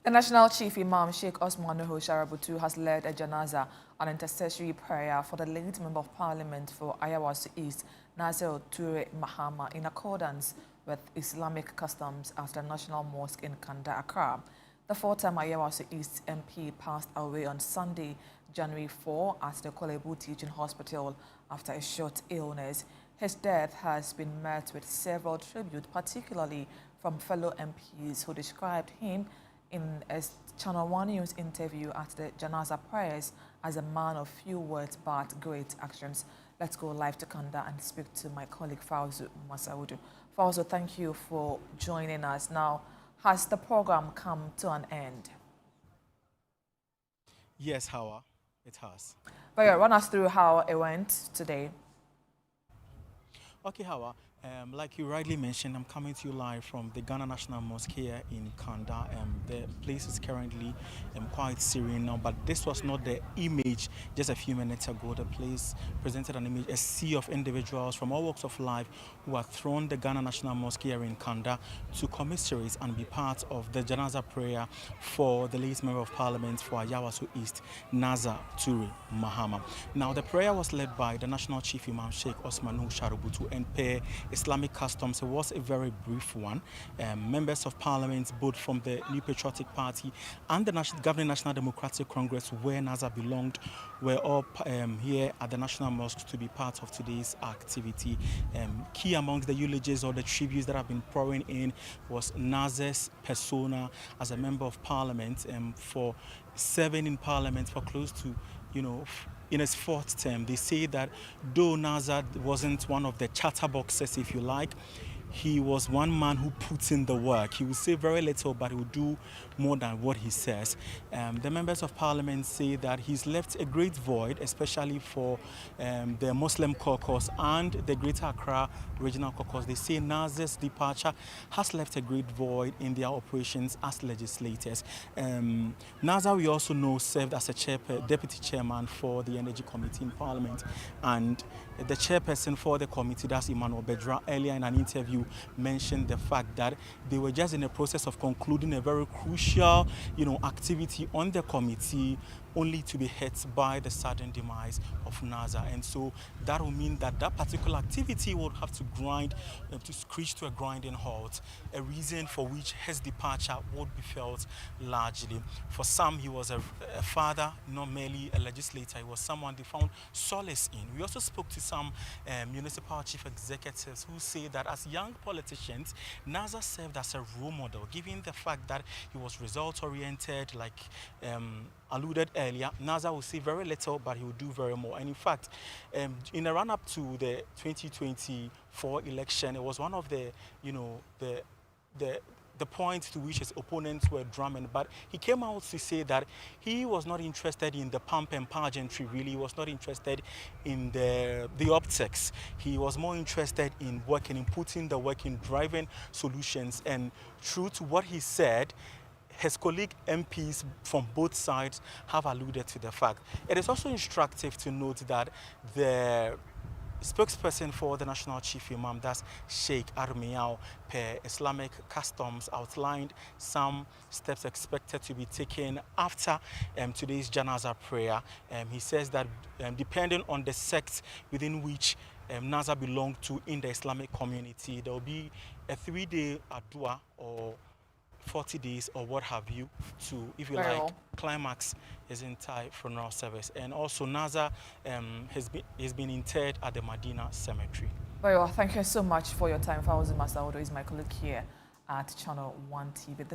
The National Chief Imam, Sheikh Osman Nuhu Sharabutu, has led a Janazah, an intercessory prayer for the late Member of Parliament for Ayawaso East, Naser Toure Mahama, in accordance with Islamic customs at the National Mosque in Kanda, Accra. The four-time Ayawaso East MP passed away on Sunday, January 4, at the Kolebu Teaching Hospital after a short illness. His death has been met with several tributes, particularly from fellow MPs who described him in a ChannelOne News interview at the Janazah prayers as a man of few words but great actions. Let's go live to Kanda and speak to my colleague Fauzu Masaudu. Fauzu, thank you for joining us. Now, has the program come to an end? Yes, Hawa, it has. But yeah, run us through how it went today. Okay, Hawa, like you rightly mentioned, I'm coming to you live from the Ghana National Mosque here in Kanda. The place is currently quite serene now, but this was not the image just a few minutes ago. The place presented an image, a sea of individuals from all walks of life who have thrown the Ghana National Mosque here in Kanda to commiserate and be part of the Janazah prayer for the late Member of Parliament for Ayawaso East, Naser Toure Mahama. Now, the prayer was led by the National Chief Imam, Sheikh Osman Nuhu Sharabutu, and per Islamic customs. It was a very brief one. Members of Parliament, both from the New Patriotic Party and the Governing National Democratic Congress, where Naser belonged, were all here at the National Mosque to be part of today's activity. Key amongst the eulogies or the tributes that have been pouring in was Naser's persona as a Member of Parliament for serving in Parliament for close to, in his fourth term. They say that though Naser wasn't one of the chatterboxes, if you like, he was one man who puts in the work. He will say very little, but he will do more than what he says. The members of parliament say that he's left a great void, especially for the Muslim caucus and the Greater Accra Regional Caucus. They say Naser's departure has left a great void in their operations as legislators. Naser, we also know, served as a deputy chairman for the Energy Committee in Parliament, and the chairperson for the committee, that's Emmanuel Bedra, earlier in an interview mentioned the fact that they were just in the process of concluding a very crucial, activity on the committee, only to be hit by the sudden demise of Naser. And so that will mean that that particular activity would have to grind, to screech to a grinding halt, a reason for which his departure would be felt largely. For some, he was a father, not merely a legislator. He was someone they found solace in. We also spoke to some municipal chief executives who say that as young politicians, Naser served as a role model, given the fact that he was result-oriented, like alluded earlier. Naser will say very little, but he will do very more. And in fact, in the run-up to the 2024 election, it was one of the, the points to which his opponents were drumming, but he came out to say that he was not interested in the pomp and pageantry, really. He was not interested in the optics. He was more interested in working, in putting the work, in driving solutions. And true to what he said, his colleague MPs from both sides have alluded to the fact. It is also instructive to note that the spokesperson for the National Chief Imam, that's Sheikh Armiao, per Islamic customs, outlined some steps expected to be taken after today's Janazah prayer. He says that depending on the sect within which Naser belonged to in the Islamic community, there will be a 3-day adua or 40 days or what have you to, if you like, climax his entire funeral service. And also Naser has been interred at the Medina Cemetery. Very well. Thank you so much for your time. Fauzi Masaudu is my colleague here at Channel One TV.